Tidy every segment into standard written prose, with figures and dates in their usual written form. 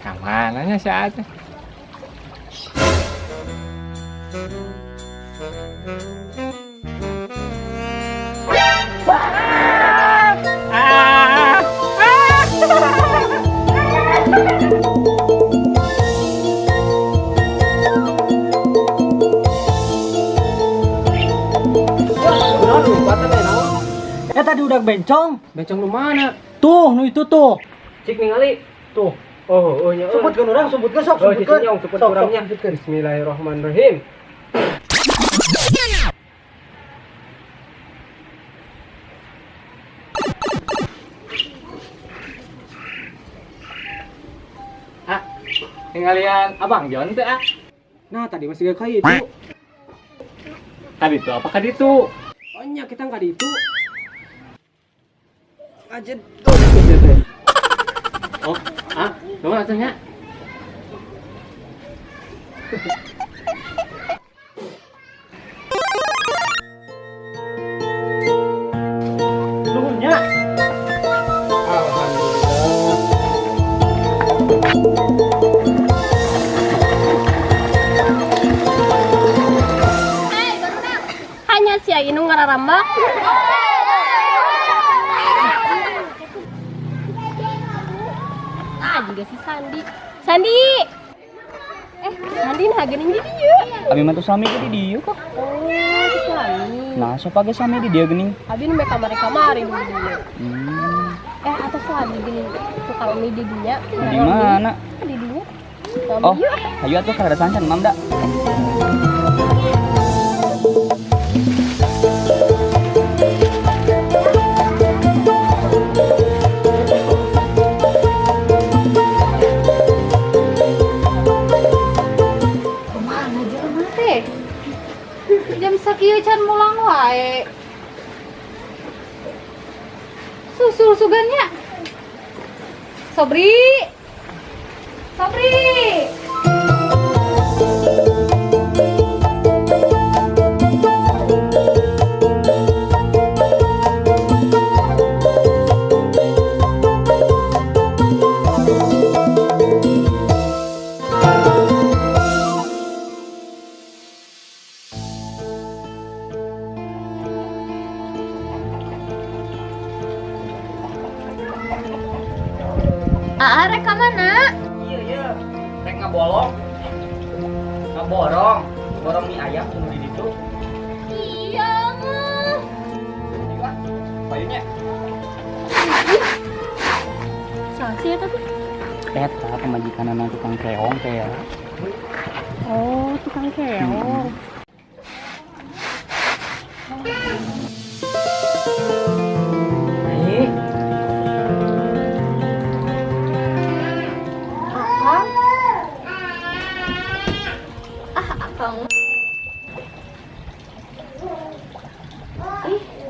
Kemananya si Ate? Tadi udah bencong. Bencong lu mana? Tuh, nu itu tuh. Cik ningali. Tuh. Oh, nya. Sebutkan orang, sebutkan sok, Oh, sebutkan. nyong sebut orangnya. Bismillahirrahmanirrahim. Ngalian Abang Jon teh Nah, tadi masih gak kayak itu. Tadi itu apa kadi itu? Oh, nya kita nggak di itu. Aja Oh, Nuhun atuhnya. nuhunnya. Hanya si Ainu ngararambak. Juga si Sandi. Sandi. Sandi nah geuning di dieu. Abi mah tuh sami di dieu kok. Oh, si Sandi. Nah, so pake sami di dia geuning. Abi nu kamari-kamari di dieu. Atau Sandi geuning tukang mie di dinya. Di mana? Di dinya. Oh, ayo atuh kada sancan Mam da. Jam sakieu can mulang wae. Susul sugannya. Sobri. Sobri. Rek ka mana? Iya. Rek ngabolong. Ngaborong. Borong mie ayam tunggu di situ. Iya mah. Juga. Payunya. Sasi eta teh. Eta pemajikanana tukang keong teh. Oh, tukang keong. Akang.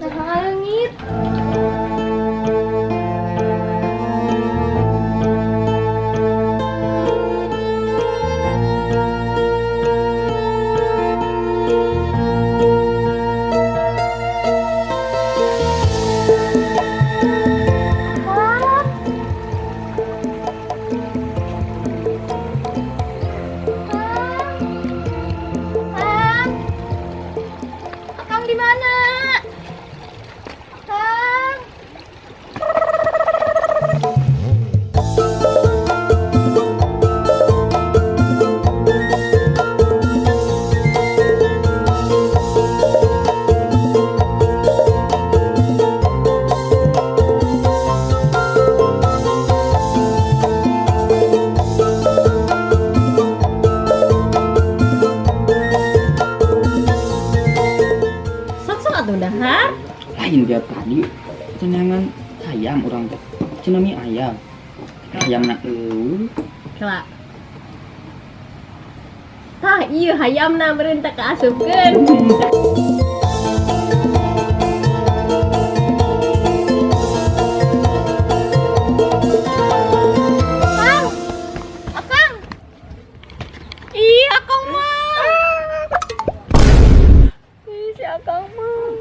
Nah ngalengit. Lain dia tadi cenangan ayam orang teh. Cenah mie ayam. Ayam na Kela. Hah, iya hayamna meureun teh kaasupkeun. Kang! Akang! Ih, Akang mah. Ih, si Akang mah.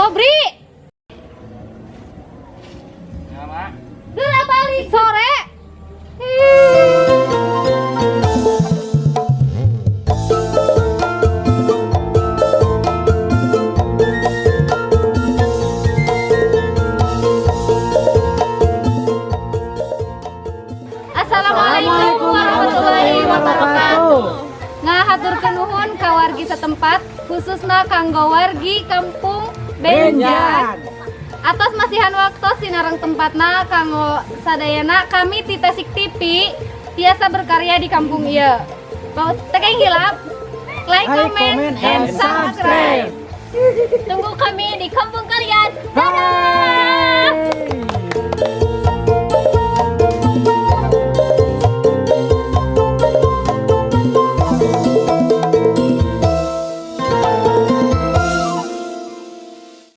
Sobri! Ya, Mak. Geura balik sore. Assalamualaikum warahmatullahi wabarakatuh. Ngahaturkeun nuhun ka wargi setempat, khususna kanggo wargi kampung Benjan. Atas masihan waktu sinareng tempatna kanggo sadayana kami ti Tasik TV tiasa berkarya di kampung ieu. Mau tekeng hilap, like, comment, and subscribe. Tunggu kami di kampung kalian. Dadah!